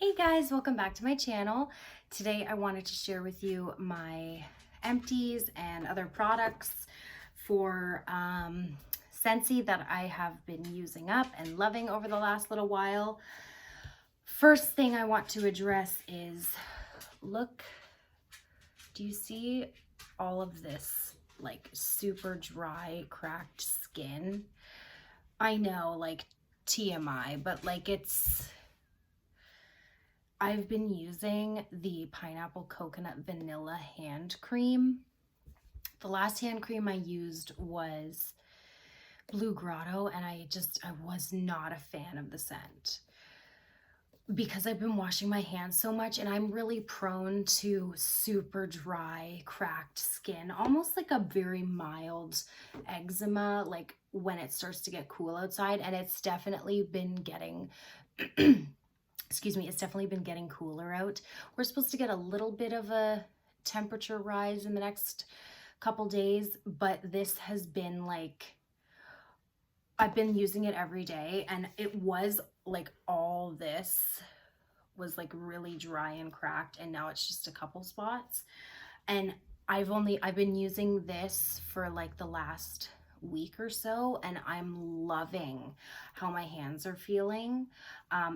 Hey guys, welcome back to my channel. Today I wanted to share with you my empties and other products for Scentsy that I have been using up and loving over the last little while. First thing I want to address is, look, do you see all of this like super dry, cracked skin? I know, like TMI, but like I've been using the Pineapple Coconut Vanilla hand cream. The last hand cream I used was Blue Grotto, and I was not a fan of the scent because I've been washing my hands so much, and I'm really prone to super dry, cracked skin, almost like a very mild eczema, like when it starts to get cool outside, and it's definitely been getting excuse me, it's definitely been getting cooler out. We're supposed to get a little bit of a temperature rise in the next couple days, but this has been like, I've been using it every day, and it was like all this was like really dry and cracked, and now it's just a couple spots. And I've been using this for like the last week or so, and I'm loving how my hands are feeling.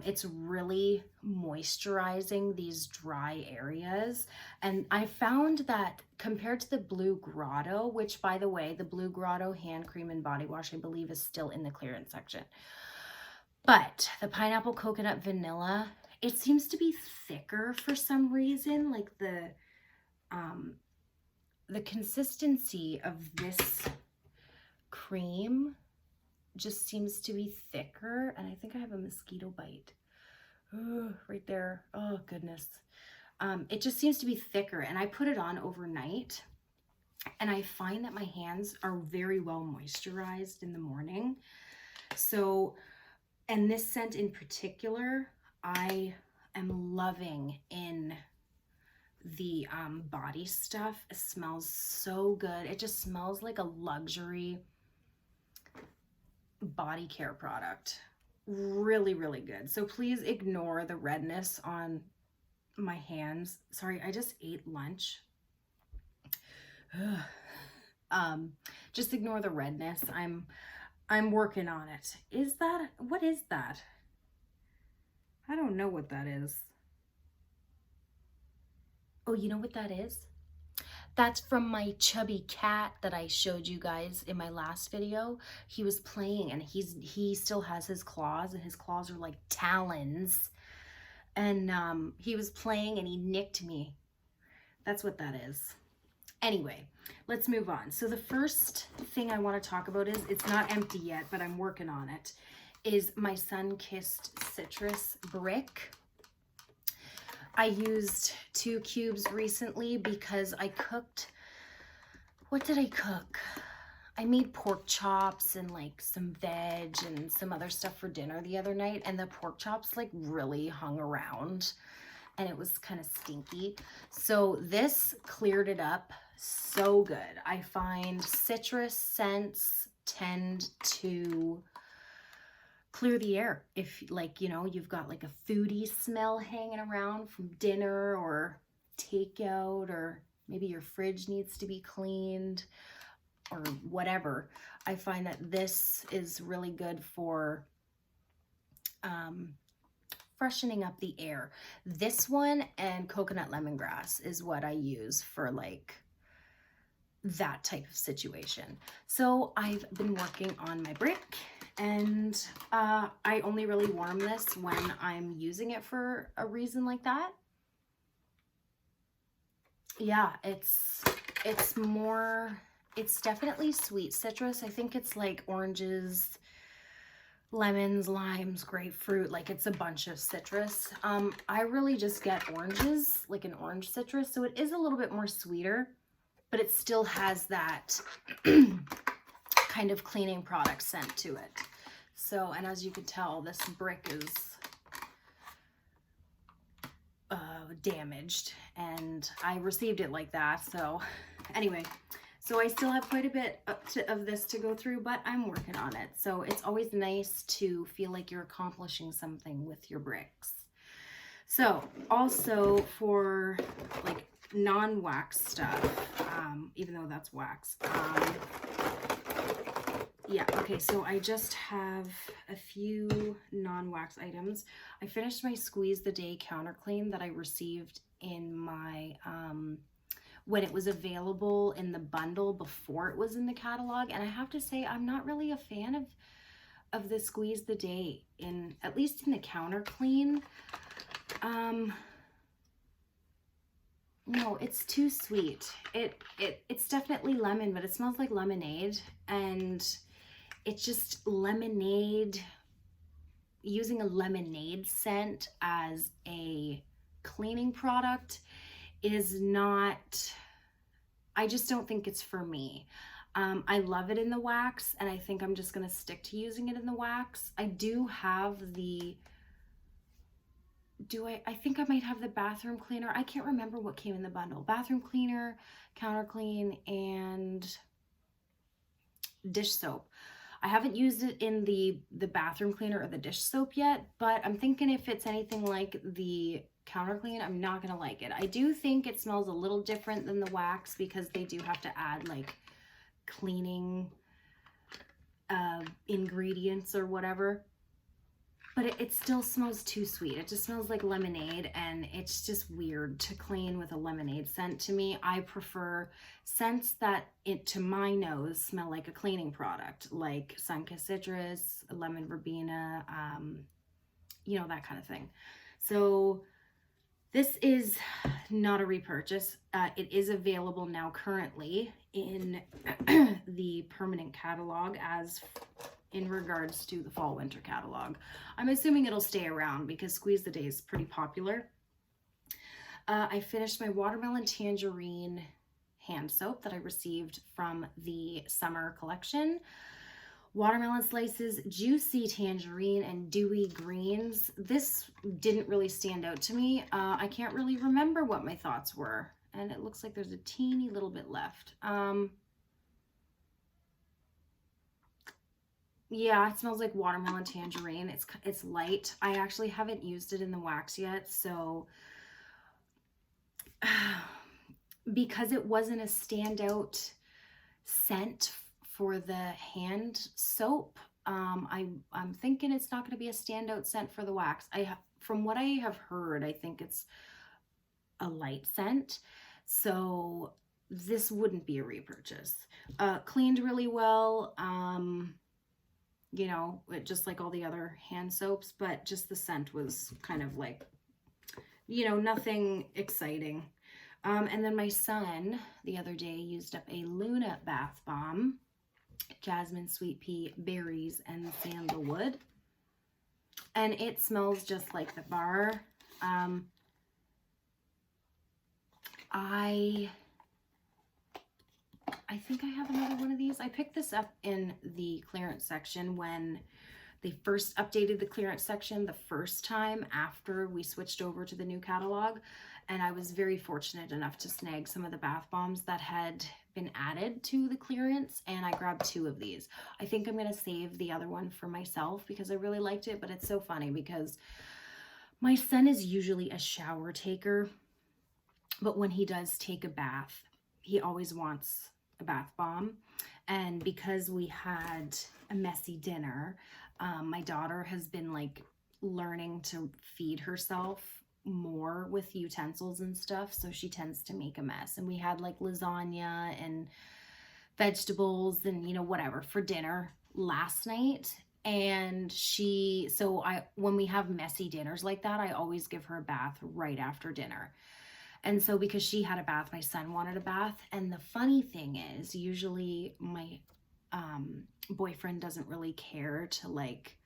It's really moisturizing these dry areas, and I found that compared to the Blue Grotto, which by the way, the Blue Grotto hand cream and body wash I believe is still in the clearance section, but the Pineapple Coconut Vanilla, it seems to be thicker for some reason. Like the consistency of this cream just seems to be thicker, and I think I have a mosquito bite right there. Oh goodness. It just seems to be thicker, and I put it on overnight, and I find that my hands are very well moisturized in the morning. So, and this scent in particular, I am loving in the body stuff. It smells so good. It just smells like a luxury body care product. Really, really good. So please ignore the redness on my hands. Sorry, I just ate lunch. Just ignore the redness. I'm working on it. What is that? I don't know what that is. Oh, you know what that is? That's from my chubby cat that I showed you guys in my last video. He was playing, and he still has his claws, and his claws are like talons. And he was playing and he nicked me. That's what that is. Anyway, let's move on. So the first thing I want to talk about is, it's not empty yet, but I'm working on it, is my Sunkissed Citrus brick. I used 2 cubes recently because I cooked, what did I cook? I made pork chops and like some veg and some other stuff for dinner the other night, and the pork chops like really hung around and it was kind of stinky. So this cleared it up so good. I find citrus scents tend to clear the air. If like, you know, you've got like a foodie smell hanging around from dinner or takeout, or maybe your fridge needs to be cleaned or whatever, I find that this is really good for freshening up the air. This one and coconut lemongrass is what I use for like that type of situation. So I've been working on my brick, and I only really warm this when I'm using it for a reason like that. Yeah, it's definitely sweet citrus. I think it's like oranges, lemons, limes, grapefruit, like it's a bunch of citrus. I really just get oranges, like an orange citrus, so it is a little bit more sweeter, but it still has that kind of cleaning product scent to it. So, and as you can tell, this brick is damaged, and I received it like that. So anyway, so I still have quite a bit of this to go through, but I'm working on it. So it's always nice to feel like you're accomplishing something with your bricks. So also for like non-wax stuff, even though that's wax, yeah, okay, so I just have a few non-wax items. I finished my Squeeze the Day counter clean that I received in my, when it was available in the bundle before it was in the catalog. And I have to say, I'm not really a fan of the Squeeze the Day, at least in the counter clean. No, it's too sweet. It's definitely lemon, but it smells like lemonade, and it's just lemonade. Using a lemonade scent as a cleaning product is not, I just don't think it's for me. I love it in the wax, and I think I'm just gonna stick to using it in the wax. I do have the, I think I might have the bathroom cleaner. I can't remember what came in the bundle. Bathroom cleaner, counter clean, and dish soap. I haven't used it in the bathroom cleaner or the dish soap yet, but I'm thinking if it's anything like the counter clean, I'm not gonna like it. I do think it smells a little different than the wax because they do have to add like cleaning ingredients or whatever. But it still smells too sweet. It just smells like lemonade, and it's just weird to clean with a lemonade scent to me. I prefer scents that, to my nose, smell like a cleaning product, like Sunkissed Citrus, lemon verbena, you know, that kind of thing. So this is not a repurchase. It is available now currently in the permanent catalog as in regards to the fall winter catalog. I'm assuming it'll stay around because Squeeze the Day is pretty popular. I finished my watermelon tangerine hand soap that I received from the summer collection. Watermelon slices, juicy tangerine, and dewy greens. This didn't really stand out to me. I can't really remember what my thoughts were, and it looks like there's a teeny little bit left. Yeah, it smells like watermelon tangerine. It's light. I actually haven't used it in the wax yet, so because it wasn't a standout scent for the hand soap, I'm thinking it's not going to be a standout scent for the wax. From what I have heard, I think it's a light scent, so this wouldn't be a repurchase. Cleaned really well. You know, just like all the other hand soaps, but just the scent was kind of like, you know, nothing exciting. And then my son the other day used up a Luna bath bomb, jasmine, sweet pea, berries, and sandalwood. And it smells just like the bar. I think I have another one of these. I picked this up in the clearance section when they first updated the clearance section the first time after we switched over to the new catalog. And I was very fortunate enough to snag some of the bath bombs that had been added to the clearance, and I grabbed 2 of these. I think I'm going to save the other one for myself because I really liked it, but it's so funny because my son is usually a shower taker, but when he does take a bath, he always wants a bath bomb. And because we had a messy dinner, my daughter has been like learning to feed herself more with utensils and stuff, so she tends to make a mess. And we had like lasagna and vegetables and, you know, whatever for dinner last night. And when we have messy dinners like that, I always give her a bath right after dinner. And so because she had a bath, my son wanted a bath. And the funny thing is, usually my boyfriend doesn't really care to like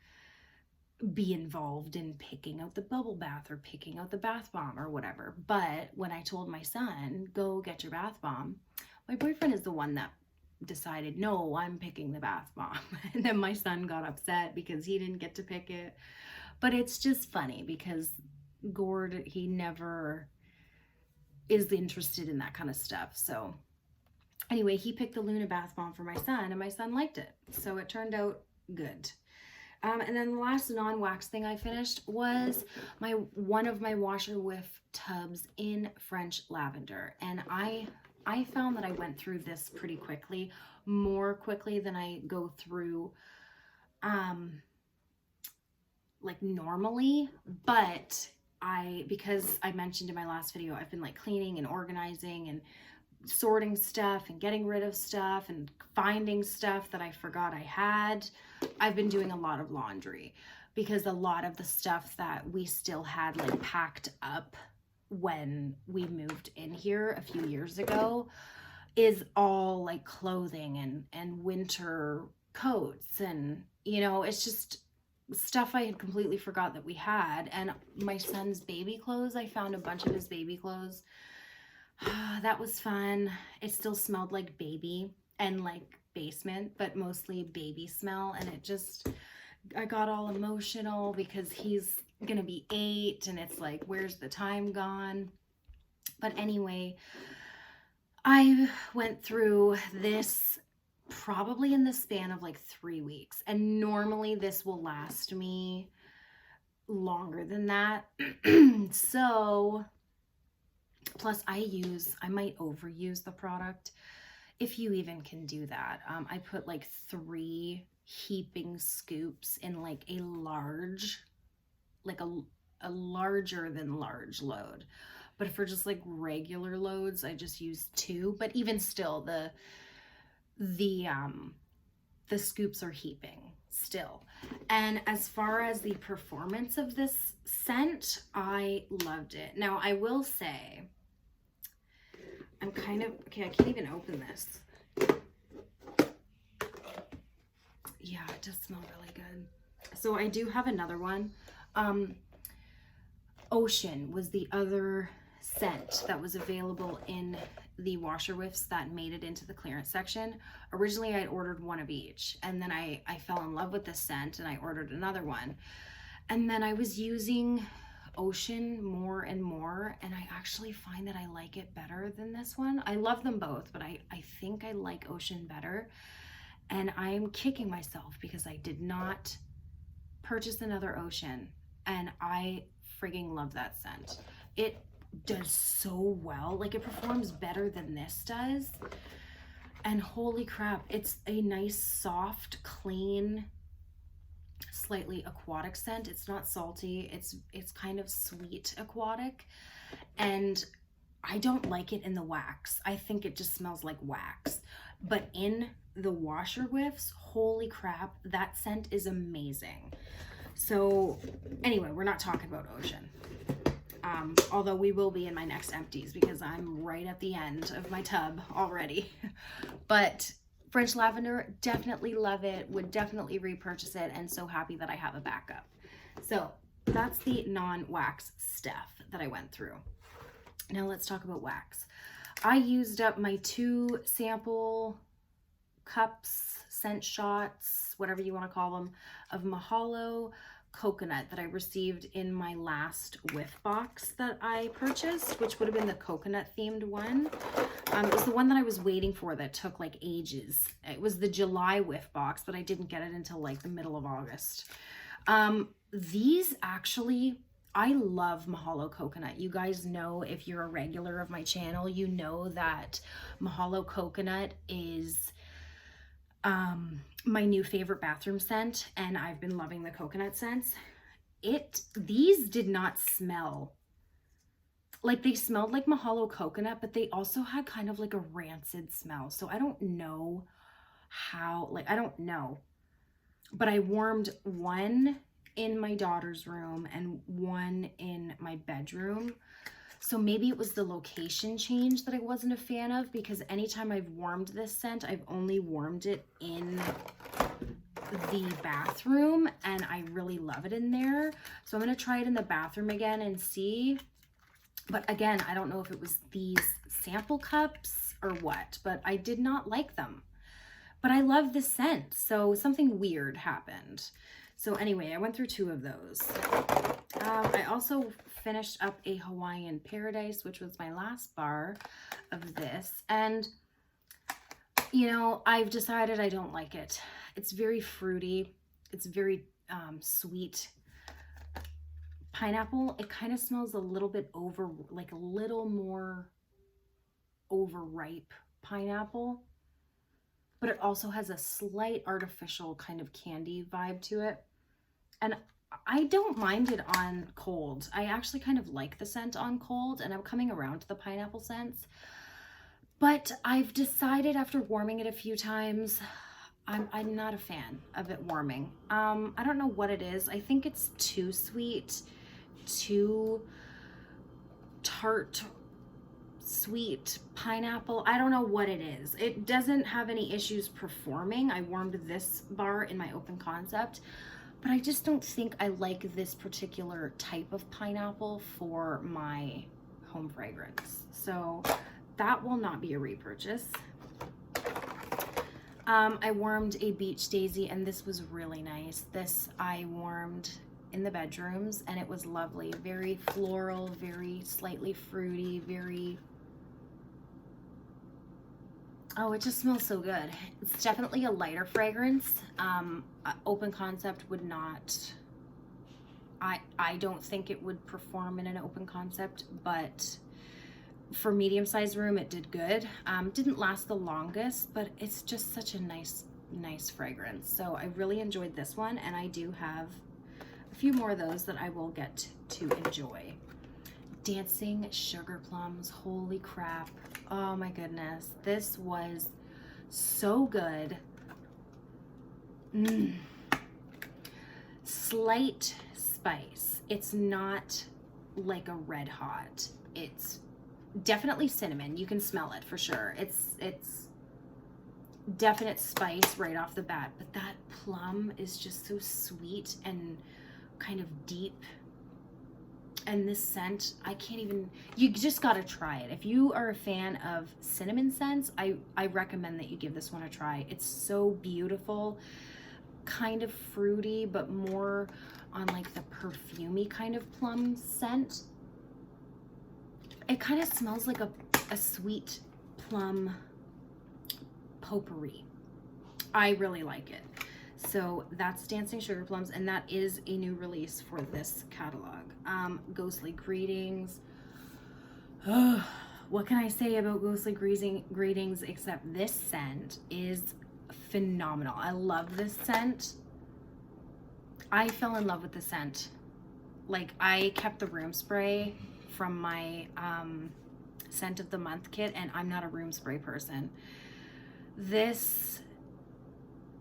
be involved in picking out the bubble bath or picking out the bath bomb or whatever. But when I told my son, go get your bath bomb, my boyfriend is the one that decided, no, I'm picking the bath bomb. And then my son got upset because he didn't get to pick it. But it's just funny because Gord, he never is interested in that kind of stuff. So anyway, he picked the Luna bath bomb for my son, and my son liked it. So it turned out good. And then the last non-wax thing I finished was one of my washer whiff tubs in French lavender. And I found that I went through this pretty quickly, more quickly than I go through like normally, but because I mentioned in my last video, I've been like cleaning and organizing and sorting stuff and getting rid of stuff and finding stuff that I forgot I had. I've been doing a lot of laundry because a lot of the stuff that we still had like packed up when we moved in here a few years ago is all like clothing and winter coats, and you know, it's just stuff I had completely forgot that we had. And my son's baby clothes, I found a bunch of his baby clothes. That was fun. It still smelled like baby and like basement, but mostly baby smell. And I got all emotional because he's gonna be 8 and it's like, where's the time gone? But anyway, I went through this probably in the span of like 3 weeks, and normally this will last me longer than that. So plus I might overuse the product, if you even can do that. I put like 3 heaping scoops in like a large, like a larger than large load. But for just like regular loads, I just use 2. But even still, the scoops are heaping still. And as far as the performance of this scent, I loved it. Now I will say, I'm kind of, okay, I can't even open this. Yeah, it does smell really good. So I do have another one. Ocean was the other scent that was available in the washer whiffs that made it into the clearance section. Originally I'd ordered 1 of each, and then I fell in love with the scent and I ordered another one. And then I was using Ocean more and more, and I actually find that I like it better than this one. I love them both, but I think I like Ocean better. And I'm kicking myself because I did not purchase another Ocean, and I frigging love that scent. It does so well. Like, it performs better than this does. And holy crap, it's a nice, soft, clean, slightly aquatic scent. It's not salty. It's kind of sweet aquatic. And I don't like it in the wax. I think it just smells like wax. But in the washer whiffs, holy crap, that scent is amazing. So anyway, we're not talking about Ocean. Although we will be in my next Empties because I'm right at the end of my tub already. But French Lavender, definitely love it, would definitely repurchase it, and so happy that I have a backup. So that's the non-wax stuff that I went through. Now let's talk about wax. I used up my 2 sample cups, scent shots, whatever you want to call them, of Mahalo Coconut that I received in my last whiff box that I purchased, which would have been the coconut themed one. It was the one that I was waiting for that took like ages. It was the July whiff box, but I didn't get it until like the middle of August. These actually, I love Mahalo Coconut. You guys know, if you're a regular of my channel, you know that Mahalo Coconut is my new favorite bathroom scent, and I've been loving the coconut scents. These did not smell like, they smelled like Mahalo Coconut, but they also had kind of like a rancid smell. So I don't know how, like, I don't know. But I warmed 1 in my daughter's room and 1 in my bedroom. So maybe it was the location change that I wasn't a fan of, because anytime I've warmed this scent, I've only warmed it in the bathroom, and I really love it in there. So I'm going to try it in the bathroom again and see. But again, I don't know if it was these sample cups or what, but I did not like them. But I love the scent, so something weird happened. So anyway, I went through 2 of those. I also finished up a Hawaiian Paradise, which was my last bar of this. And, you know, I've decided I don't like it. It's very fruity. It's very sweet pineapple. It kind of smells a little bit like a little more overripe pineapple, but it also has a slight artificial kind of candy vibe to it. And I don't mind it on cold. I actually kind of like the scent on cold, and I'm coming around to the pineapple scents. But I've decided after warming it a few times, I'm not a fan of it warming. I don't know what it is. I think it's too sweet, too tart, sweet pineapple. I don't know what it is. It doesn't have any issues performing. I warmed this bar in my open concept, but I just don't think I like this particular type of pineapple for my home fragrance. So that will not be a repurchase. I warmed a Beach Daisy, and this was really nice. This I warmed in the bedrooms, and it was lovely. Very floral, very slightly fruity, very... Oh, it just smells so good. It's definitely a lighter fragrance. Open concept would not... I don't think it would perform in an open concept, but for medium-sized room, it did good. Didn't last the longest, but it's just such a nice fragrance. So I really enjoyed this one, and I do have a few more of those that I will get to enjoy. Dancing Sugar Plums, holy crap. Oh my goodness, this was so good. Slight spice. It's not like a red hot. It's definitely cinnamon. You can smell it for sure. It's definite spice right off the bat, but that plum is just so sweet and kind of deep. And this scent, I can't even, you just gotta try it. If you are a fan of cinnamon scents, I recommend that you give this one a try. It's so beautiful, kind of fruity, but more on like the perfumey kind of plum scent. It kind of smells like a sweet plum potpourri. I really like it. So that's Dancing Sugar Plums, and that is a new release for this catalog. Ghostly Greetings. What can I say about Ghostly Greetings except this scent is phenomenal. I love this scent. I fell in love with the scent. Like, I kept the room spray from my scent of the month kit, and I'm not a room spray person. This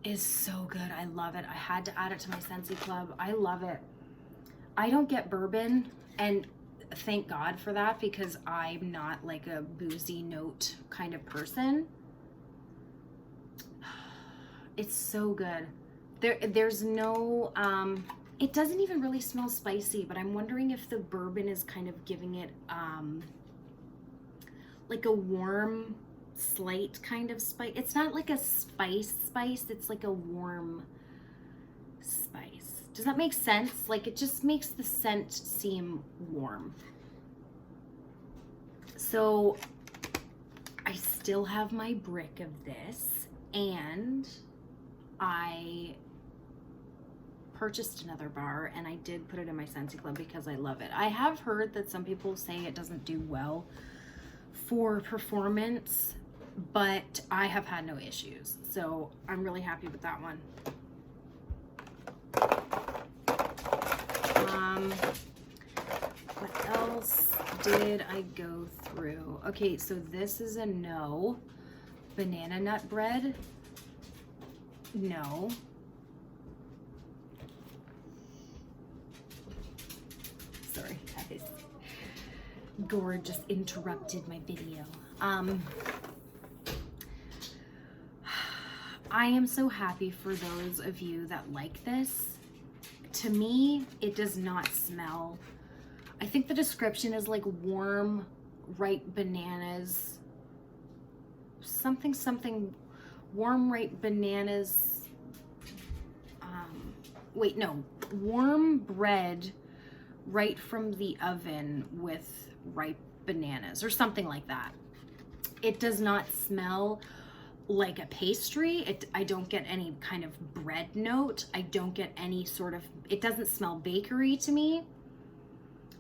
is so good. I love it. I had to add it to my Scentsy Club. I love it. I don't get bourbon, and thank God for that, because I'm not like a boozy note kind of person. It's so good. There's no it doesn't even really smell spicy, but I'm wondering if the bourbon is kind of giving it like a warm, slight kind of spice. It's not like a spice, it's like a warm spice. Does that make sense? Like, it just makes the scent seem warm. So I still have my brick of this, and I purchased another bar, and I did put it in my Scentsy Club because I love it. I have heard that some people say it doesn't do well for performance, but I have had no issues, so I'm really happy with that one. What else did I go through? Okay, so this is a no. Banana nut bread, no. Sorry guys, Gore just interrupted my video. I am so happy for those of you that like this. To me, it does not smell. I think the description is like warm, ripe bananas. Something, warm, ripe bananas. Wait, no. Warm bread right from the oven with ripe bananas or something like that. It does not smell like a pastry. I don't get any kind of bread note. I don't get any sort of, it doesn't smell bakery to me.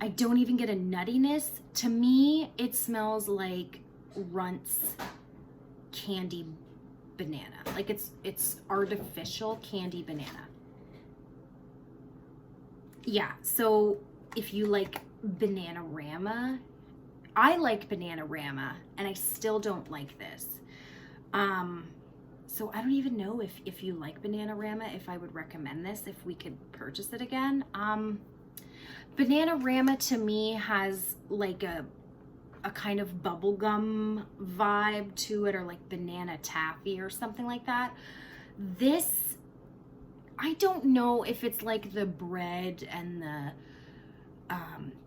I don't even get a nuttiness. To me, it smells like Runts candy banana. Like it's artificial candy banana. Yeah, so if you like Bananarama, I like Bananarama, and I still don't like this. So I don't even know if you like Bananarama, if I would recommend this, if we could purchase it again. Bananarama to me has like a kind of bubblegum vibe to it, or like banana taffy or something like that. This, I don't know if it's like the bread and the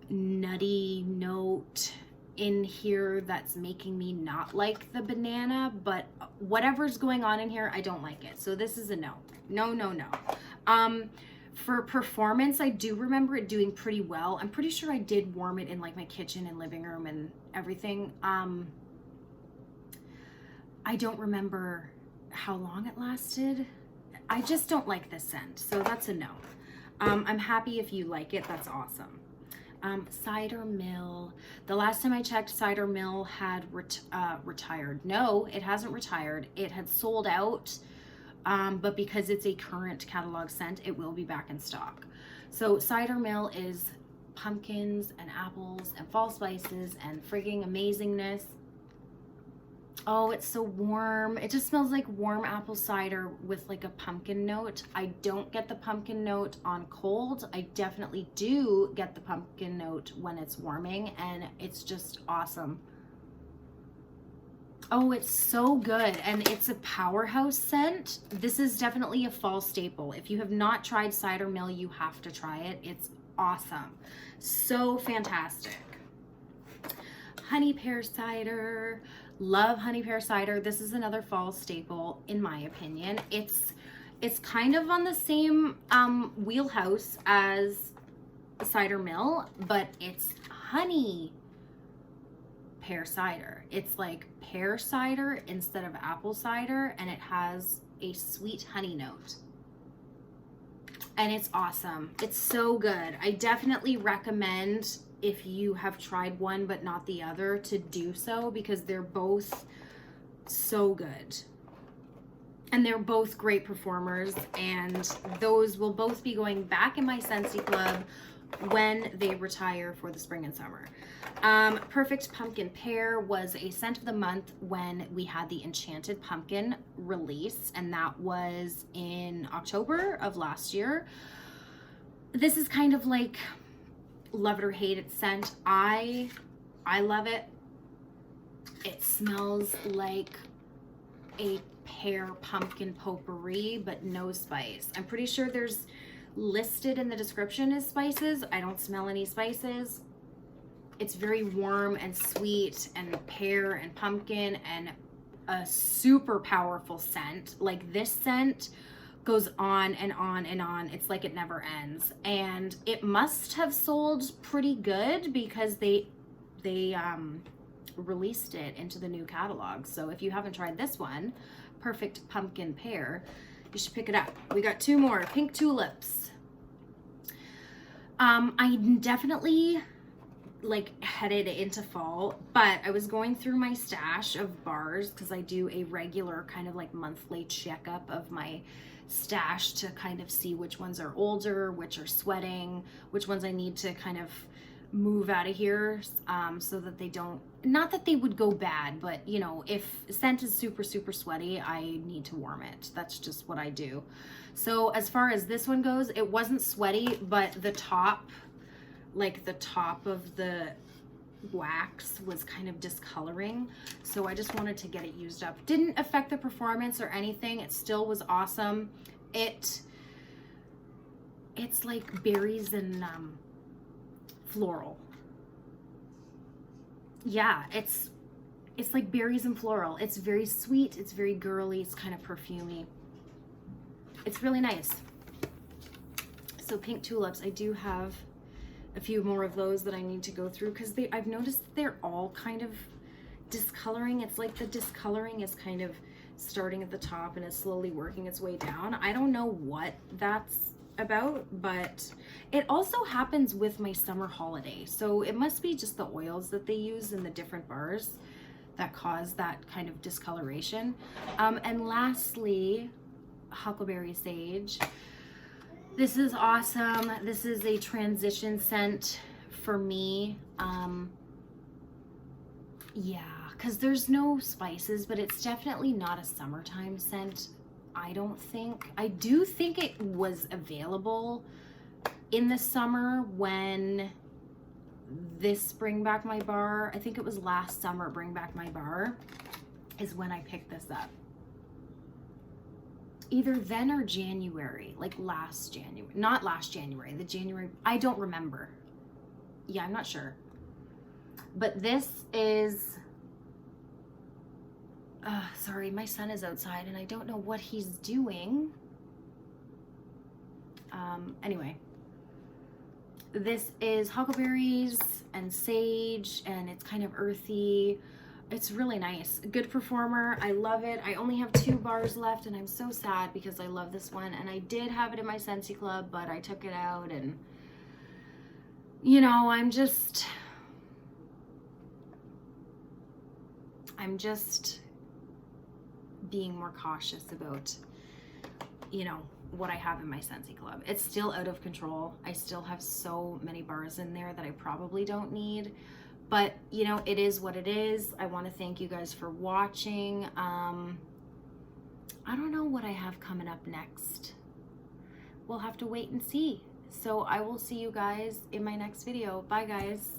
nutty note in here that's making me not like the banana, but whatever's going on in here, I don't like it. So this is a no. No, no, no. For performance, I do remember it doing pretty well. I'm pretty sure I did warm it in like my kitchen and living room and everything. I don't remember how long it lasted. I just don't like this scent, so that's a no. I'm happy if you like it, that's awesome. Cider Mill. The last time I checked, Cider Mill had retired. No, it hasn't retired. It had sold out, but because it's a current catalog scent, it will be back in stock. So Cider Mill is pumpkins and apples and fall spices and frigging amazingness. Oh, it's so warm. It just smells like warm apple cider with like a pumpkin note. I don't get the pumpkin note on cold. I definitely do get the pumpkin note when it's warming, and it's just awesome. Oh, it's so good, and it's a powerhouse scent. This is definitely a fall staple. If you have not tried Cider Mill, you have to try it. It's awesome. So fantastic. Honey pear cider. Love honey pear cider. This is another fall staple in my opinion. It's kind of on the same wheelhouse as Cider Mill, but it's honey pear cider. It's like pear cider instead of apple cider, and it has a sweet honey note. And it's awesome. It's so good. I definitely recommend, if you have tried one but not the other, to do so, because they're both so good. And they're both great performers, and those will both be going back in my Scentsy Club when they retire for the spring and summer. Perfect Pumpkin Pear was a scent of the month when we had the Enchanted Pumpkin release, and that was in October of last year. This is kind of like love it or hate it scent. I love it. It smells like a pear pumpkin potpourri, but no spice. I'm pretty sure there's listed in the description as spices. I don't smell any spices. It's very warm and sweet and pear and pumpkin, and a super powerful scent. Like, this scent goes on and on and on. It's like it never ends, and it must have sold pretty good because they released it into the new catalog. So if you haven't tried this one, Perfect Pumpkin Pear, you should pick it up. We got two more, Pink Tulips. I definitely like headed into fall, but I was going through my stash of bars because I do a regular kind of like monthly checkup of my stash to kind of see which ones are older, which are sweating, which ones I need to kind of move out of here, so that they don't, not that they would go bad, but you know, if scent is super sweaty, I need to warm it. That's just what I do. So as far as this one goes, it wasn't sweaty, but the top, like the top of the wax was kind of discoloring, so I just wanted to get it used up. Didn't affect the performance or anything. It still was awesome. It's like berries and floral. Yeah, it's like berries and floral. It's very sweet, it's very girly, it's kind of perfumey. It's really nice. So Pink Tulips, I do have a few more of those that I need to go through, because I've noticed they're all kind of discoloring. It's like the discoloring is kind of starting at the top and is slowly working its way down. I don't know what that's about, but it also happens with my summer holiday. So it must be just the oils that they use in the different bars that cause that kind of discoloration. And lastly, Huckleberry Sage. This is awesome. This is a transition scent for me. Yeah, because there's no spices, but it's definitely not a summertime scent, I don't think. I do think it was available in the summer when this Bring Back My Bar, I think it was last summer, Bring Back My Bar, is when I picked this up. Either then or January, like last January. Not last January, the January, I don't remember. Yeah, I'm not sure. But this is, sorry, my son is outside and I don't know what he's doing. Anyway, this is huckleberries and sage, and it's kind of earthy. It's really nice. Good performer. I love it. I only have 2 bars left and I'm so sad because I love this one. And I did have it in my Scentsy Club, but I took it out, and you know, I'm just being more cautious about, you know, what I have in my Scentsy Club. It's still out of control. I still have so many bars in there that I probably don't need, but you know, it is what it is. I want to thank you guys for watching. I don't know what I have coming up next. We'll have to wait and see. So I will see you guys in my next video. Bye guys.